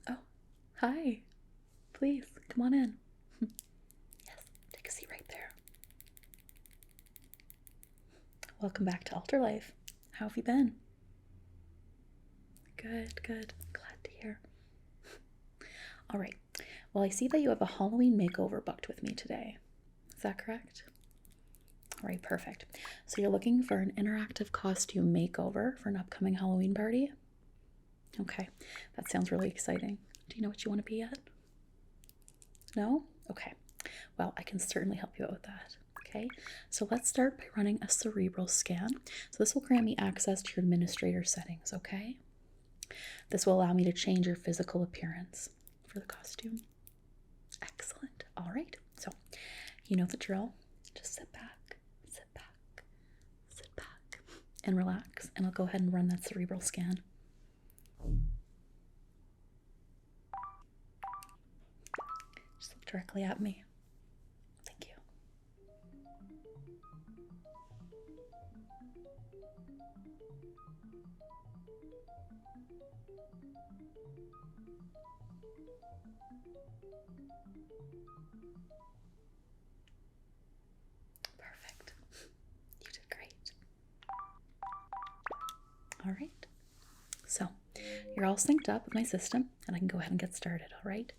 Oh, hi. Please, come on in. Yes, take a seat right there. Welcome back to Alterlife. How have you been? Good, good. Glad to hear. All right. Well, I see that you have a Halloween makeover booked with me today. Is that correct? All right, perfect. So you're looking for an interactive costume makeover for an upcoming Halloween party? Okay, that sounds really exciting. Do you know what you want to be yet? No? Okay. Well, I can certainly help you out with that. Okay, so let's start by running a Cerebral scan. So this will grant me access to your administrator settings, okay? This will allow me to change your physical appearance for the costume. Excellent. All right, so you know the drill. Just sit back, and relax, and I'll go ahead and run that Cerebral scan. Just look directly at me. Thank you. Perfect. You did great. All right. So you're all synced up with my system, and I can go ahead and get started, all right?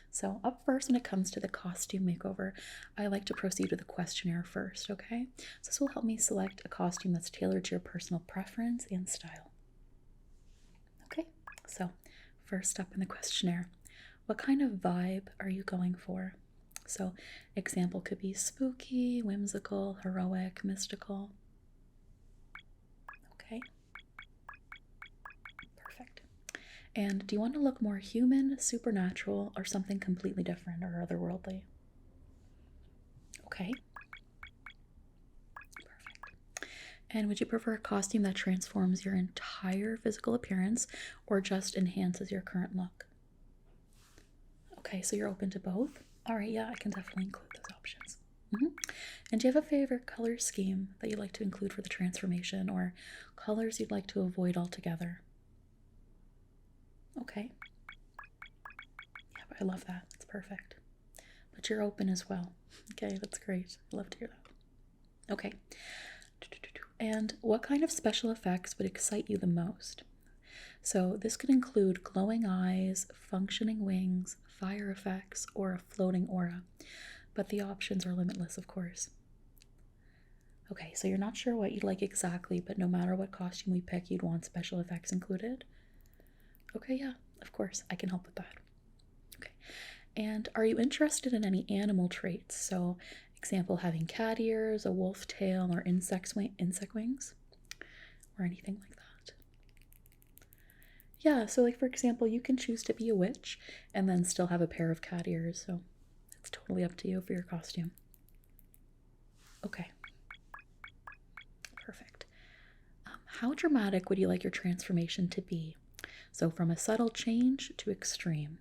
So up first, when it comes to the costume makeover, I like to proceed with a questionnaire first, okay? So this will help me select a costume that's tailored to your personal preference and style. Okay, so first up in the questionnaire, what kind of vibe are you going for? So example could be spooky, whimsical, heroic, mystical. Okay. Perfect. And do you want to look more human, supernatural, or something completely different or otherworldly? Okay. Perfect. And would you prefer a costume that transforms your entire physical appearance or just enhances your current look? Okay, so you're open to both? All right, yeah, I can definitely include those options. And do you have a favorite color scheme that you'd like to include for the transformation or colors you'd like to avoid altogether? Okay. Yeah, I love that. It's perfect. But you're open as well. Okay, that's great. I love to hear that. Okay. And what kind of special effects would excite you the most? So this could include glowing eyes, functioning wings, fire effects, or a floating aura. But the options are limitless, of course. Okay, so you're not sure what you'd like exactly, but no matter what costume we pick, you'd want special effects included? Okay, yeah, of course, I can help with that. Okay, and are you interested in any animal traits? So, example, having cat ears, a wolf tail, or insect wings, or anything like that? Yeah, so like for example, you can choose to be a witch and then still have a pair of cat ears, so it's totally up to you for your costume. Okay. Perfect. How dramatic would you like your transformation to be? So, from a subtle change to extreme.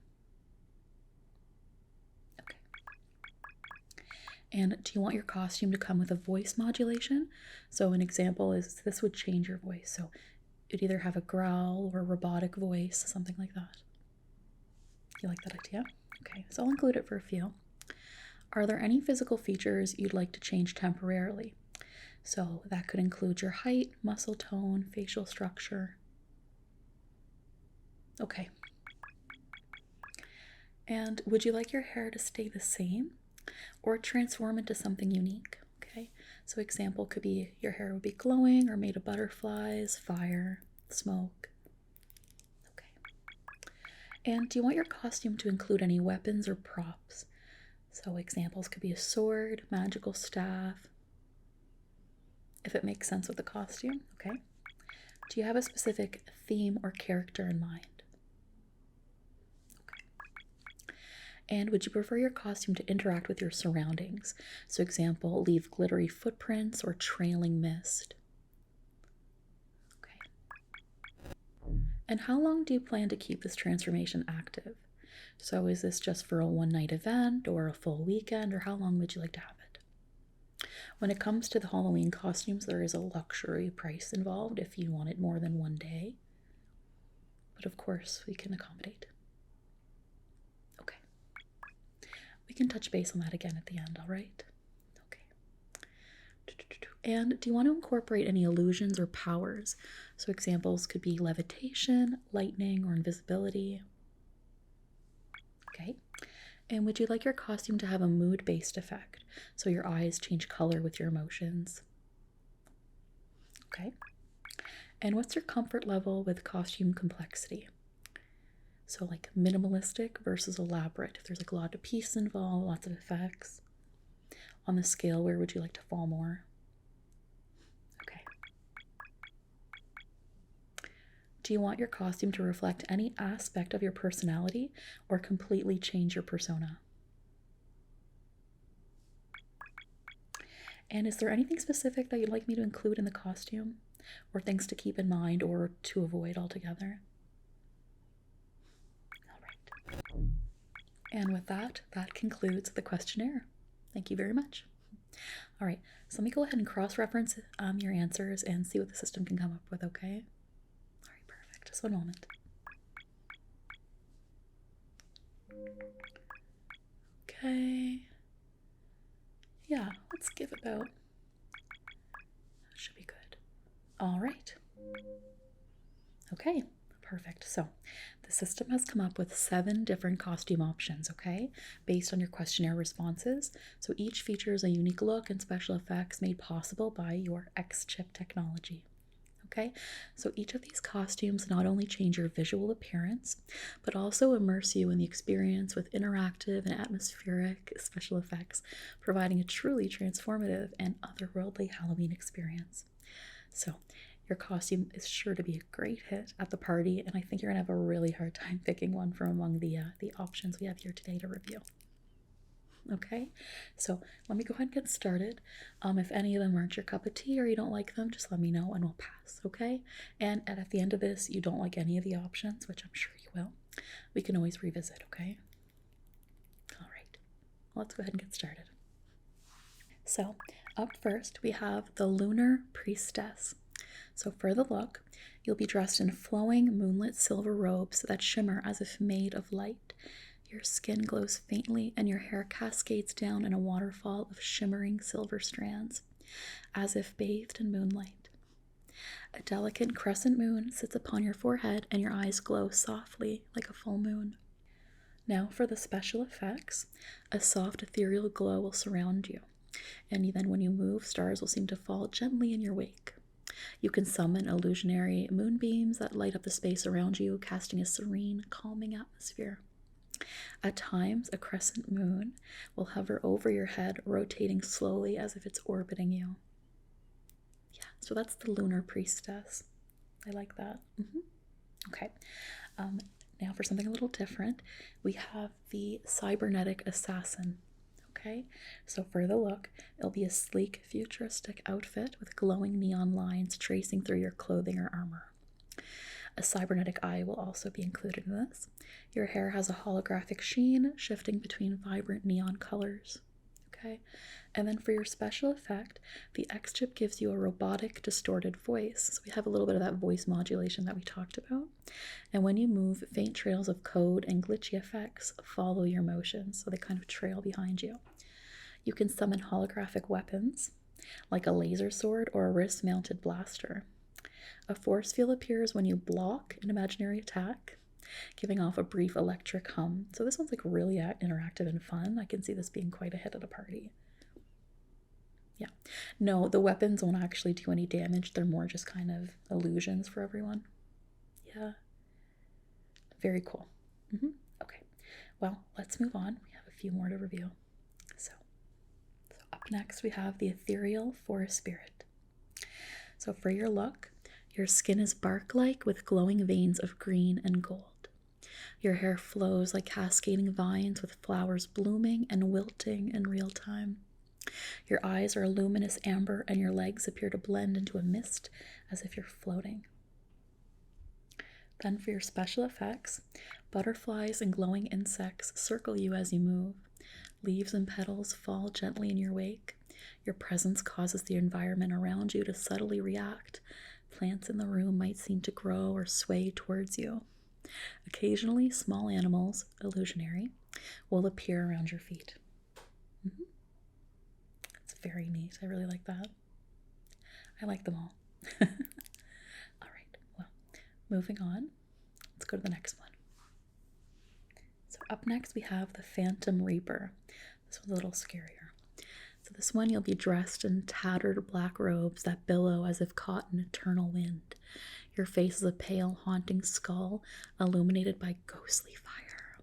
Okay. And do you want your costume to come with a voice modulation? So, an example is this would change your voice. So, you'd either have a growl or a robotic voice, something like that. You like that idea? Okay, so I'll include it for a few. Are there any physical features you'd like to change temporarily? So that could include your height, muscle tone, facial structure. Okay. And would you like your hair to stay the same or transform into something unique? Okay, so example could be your hair would be glowing or made of butterflies, fire, smoke. Okay. And do you want your costume to include any weapons or props? So examples could be a sword, magical staff, if it makes sense with the costume. Okay. Do you have a specific theme or character in mind? Okay. And would you prefer your costume to interact with your surroundings? So example, leave glittery footprints or trailing mist. Okay. And how long do you plan to keep this transformation active? So is this just for a one-night event or a full weekend, or how long would you like to have it? When it comes to the Halloween costumes, there is a luxury price involved if you want it more than one day. But of course, we can accommodate. Okay. We can touch base on that again at the end, all right? Okay. And do you want to incorporate any illusions or powers? So examples could be levitation, lightning, or invisibility. Okay. And would you like your costume to have a mood-based effect? So your eyes change color with your emotions. Okay. And what's your comfort level with costume complexity? So like minimalistic versus elaborate. If there's like a lot of pieces involved, lots of effects. On the scale, where would you like to fall more? Okay. Do you want your costume to reflect any aspect of your personality or completely change your persona? And is there anything specific that you'd like me to include in the costume, or things to keep in mind or to avoid altogether? All right. And with that, that concludes the questionnaire. Thank you very much. All right, so let me go ahead and cross-reference your answers and see what the system can come up with, okay? All right, perfect. Just one moment. Okay. Yeah, let's give about... That should be good. All right. Okay, perfect. So the system has come up with 7 different costume options, okay, based on your questionnaire responses. So each features a unique look and special effects made possible by your X-chip technology. Okay, so each of these costumes not only change your visual appearance, but also immerse you in the experience with interactive and atmospheric special effects, providing a truly transformative and otherworldly Halloween experience. So your costume is sure to be a great hit at the party, and I think you're gonna have a really hard time picking one from among the options we have here today to review. Okay, so let me go ahead and get started. If any of them aren't your cup of tea or you don't like them, just let me know and we'll pass, okay? And at the end of this, you don't like any of the options, which I'm sure you will, we can always revisit, okay? All right, let's go ahead and get started. So up first, we have the Lunar Priestess. So for the look, you'll be dressed in flowing moonlit silver robes that shimmer as if made of light. Your skin glows faintly and your hair cascades down in a waterfall of shimmering silver strands, as if bathed in moonlight. A delicate crescent moon sits upon your forehead and your eyes glow softly like a full moon. Now for the special effects, a soft ethereal glow will surround you, and then when you move, stars will seem to fall gently in your wake. You can summon illusionary moonbeams that light up the space around you, casting a serene, calming atmosphere. At times, a crescent moon will hover over your head, rotating slowly as if it's orbiting you. Yeah, so that's the Lunar Priestess. I like that. Okay, now for something a little different, we have the Cybernetic Assassin. Okay, so for the look, it'll be a sleek, futuristic outfit with glowing neon lines tracing through your clothing or armor. A cybernetic eye will also be included in this. Your hair has a holographic sheen, shifting between vibrant neon colors. Okay, and then for your special effect, the X-chip gives you a robotic, distorted voice. So we have a little bit of that voice modulation that we talked about. And when you move, faint trails of code and glitchy effects follow your motions, so they kind of trail behind you. You can summon holographic weapons, like a laser sword or a wrist-mounted blaster. A force field appears when you block an imaginary attack, giving off a brief electric hum. So this one's like really interactive and fun. I can see this being quite a hit at a party. Yeah. No, the weapons won't actually do any damage. They're more just kind of illusions for everyone. Yeah. Very cool. Okay. Well, let's move on. We have a few more to review. So up next, we have the Ethereal Forest Spirit. So for your look, your skin is bark-like with glowing veins of green and gold. Your hair flows like cascading vines with flowers blooming and wilting in real time. Your eyes are a luminous amber and your legs appear to blend into a mist as if you're floating. Then for your special effects, butterflies and glowing insects circle you as you move. Leaves and petals fall gently in your wake. Your presence causes the environment around you to subtly react. Plants in the room might seem to grow or sway towards you. Occasionally, small animals, illusionary, will appear around your feet. It's very neat. I really like that. I like them all. All right, well, moving on. Let's go to the next one. So up next we have the Phantom Reaper. This one's a little scarier. So this one you'll be dressed in tattered black robes that billow as if caught in eternal wind. Your face is a pale, haunting skull illuminated by ghostly fire.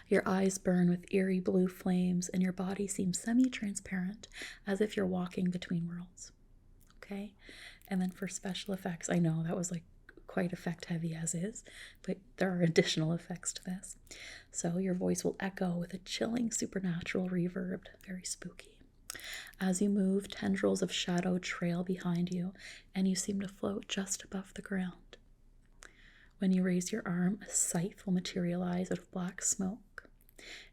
Your eyes burn with eerie blue flames and your body seems semi-transparent as if you're walking between worlds. Okay? And then for special effects, I know that was like quite effect heavy as is, but there are additional effects to this. So your voice will echo with a chilling supernatural reverb, very spooky. As you move, tendrils of shadow trail behind you, and you seem to float just above the ground. When you raise your arm, a scythe will materialize out of black smoke,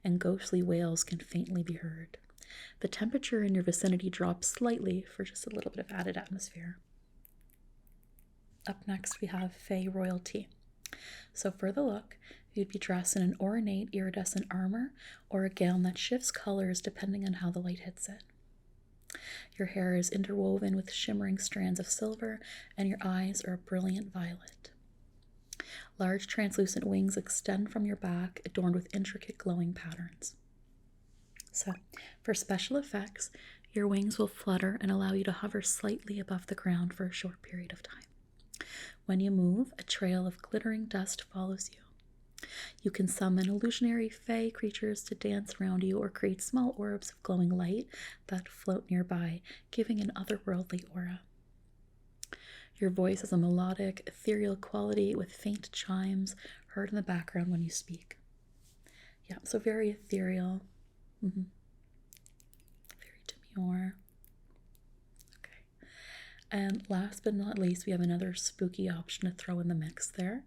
and ghostly wails can faintly be heard. The temperature in your vicinity drops slightly for just a little bit of added atmosphere. Up next, we have Fey Royalty. So for the look, you'd be dressed in an ornate iridescent armor or a gown that shifts colors depending on how the light hits it. Your hair is interwoven with shimmering strands of silver, and your eyes are a brilliant violet. Large translucent wings extend from your back, adorned with intricate glowing patterns. So, for special effects, your wings will flutter and allow you to hover slightly above the ground for a short period of time. When you move, a trail of glittering dust follows you. You can summon illusionary fey creatures to dance around you or create small orbs of glowing light that float nearby, giving an otherworldly aura. Your voice has a melodic, ethereal quality with faint chimes heard in the background when you speak. Yeah, so very ethereal. Very demure. Okay. And last but not least, we have another spooky option to throw in the mix there.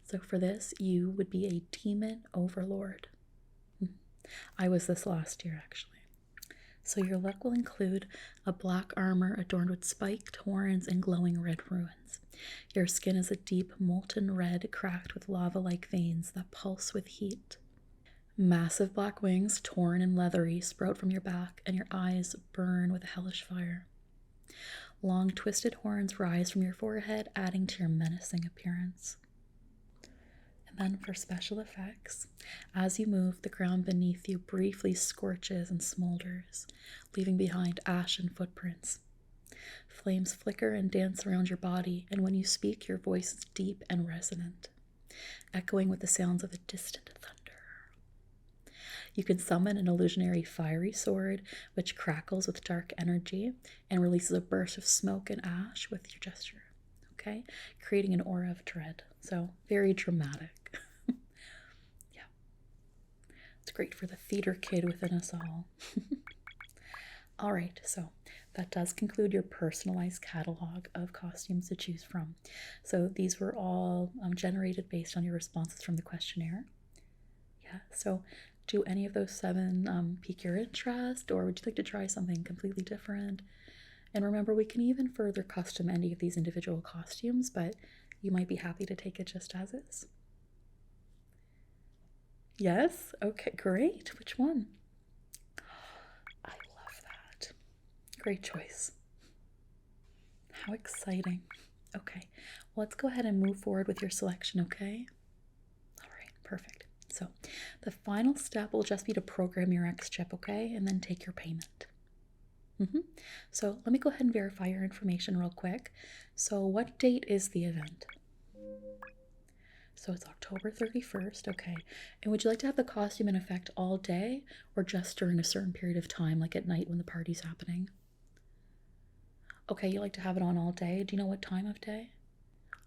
So for this, you would be a demon overlord. I was this last year, actually. So your look will include a black armor adorned with spiked horns and glowing red runes. Your skin is a deep molten red cracked with lava-like veins that pulse with heat. Massive black wings, torn and leathery, sprout from your back, and your eyes burn with a hellish fire. Long twisted horns rise from your forehead, adding to your menacing appearance. Then for special effects, as you move, the ground beneath you briefly scorches and smolders, leaving behind ashen footprints. Flames flicker and dance around your body, and when you speak, your voice is deep and resonant, echoing with the sounds of a distant thunder. You can summon an illusionary fiery sword, which crackles with dark energy and releases a burst of smoke and ash with your gesture, okay? Creating an aura of dread. So very dramatic. Yeah. It's great for the theater kid within us all. All right, so that does conclude your personalized catalog of costumes to choose from. So these were all generated based on your responses from the questionnaire. Yeah, so do any of those 7 pique your interest, or would you like to try something completely different? And remember, we can even further custom any of these individual costumes, but you might be happy to take it just as is. Yes? Okay, great. Which one? I love that. Great choice. How exciting. Okay, well, let's go ahead and move forward with your selection, okay? All right, perfect. So the final step will just be to program your X chip, okay? And then take your payment. So let me go ahead and verify your information real quick. So what date is the event? So it's October 31st, okay. And would you like to have the costume in effect all day or just during a certain period of time, like at night when the party's happening? Okay, you like to have it on all day. Do you know what time of day?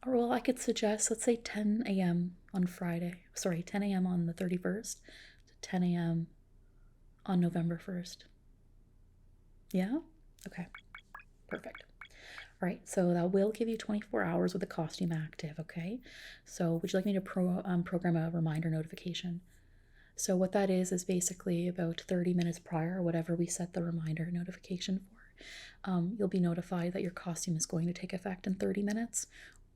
Or well, I could suggest, let's say 10 a.m. on Friday. Sorry, 10 a.m. on the 31st to 10 a.m. on November 1st. Yeah? Okay, perfect. All right, so that will give you 24 hours with the costume active, okay? So would you like me to program a reminder notification? So what that is basically about 30 minutes prior, whatever we set the reminder notification for, you'll be notified that your costume is going to take effect in 30 minutes,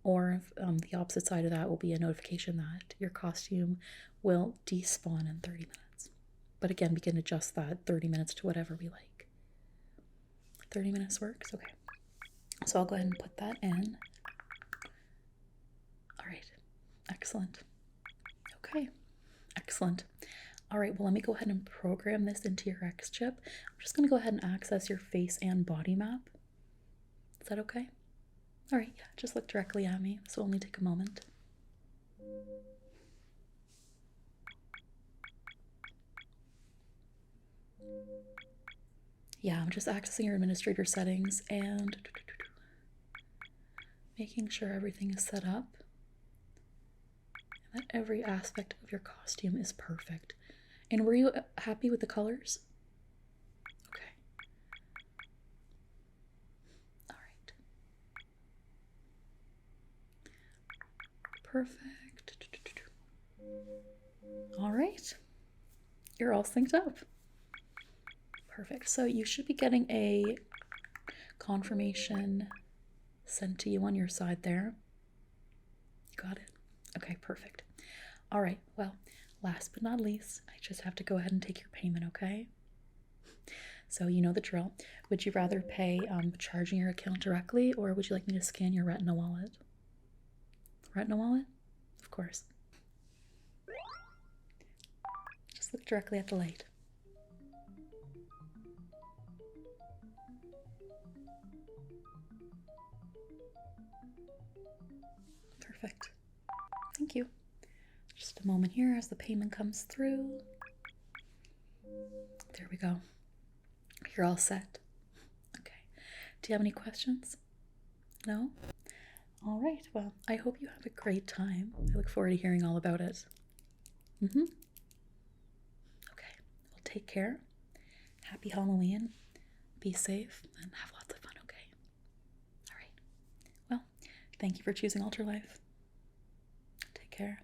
or the opposite side of that will be a notification that your costume will despawn in 30 minutes. But again, we can adjust that 30 minutes to whatever we like. 30 minutes works? Okay. So I'll go ahead and put that in. All right. Excellent. Okay. Excellent. All right, well, let me go ahead and program this into your X chip. I'm just going to go ahead and access your face and body map. Is that okay? All right, yeah, just look directly at me. This will only take a moment. Yeah, I'm just accessing your administrator settings and making sure everything is set up and that every aspect of your costume is perfect. And were you happy with the colors? Okay. All right. Perfect. All right. You're all synced up. Perfect. So you should be getting a confirmation sent to you on your side there. You got it? Okay, perfect. All right. Well, last but not least, I just have to go ahead and take your payment, okay? So you know the drill. Would you rather pay charging your account directly, or would you like me to scan your Retina wallet? Retina wallet? Of course. Just look directly at the light. Perfect. Thank you. Just a moment here as the payment comes through. There we go. You're all set. Okay. Do you have any questions? No? All right. Well, I hope you have a great time. I look forward to hearing all about it. Okay. Well, take care. Happy Halloween. Be safe and have lots of fun, okay? All right. Well, thank you for choosing Alterlife. Take care.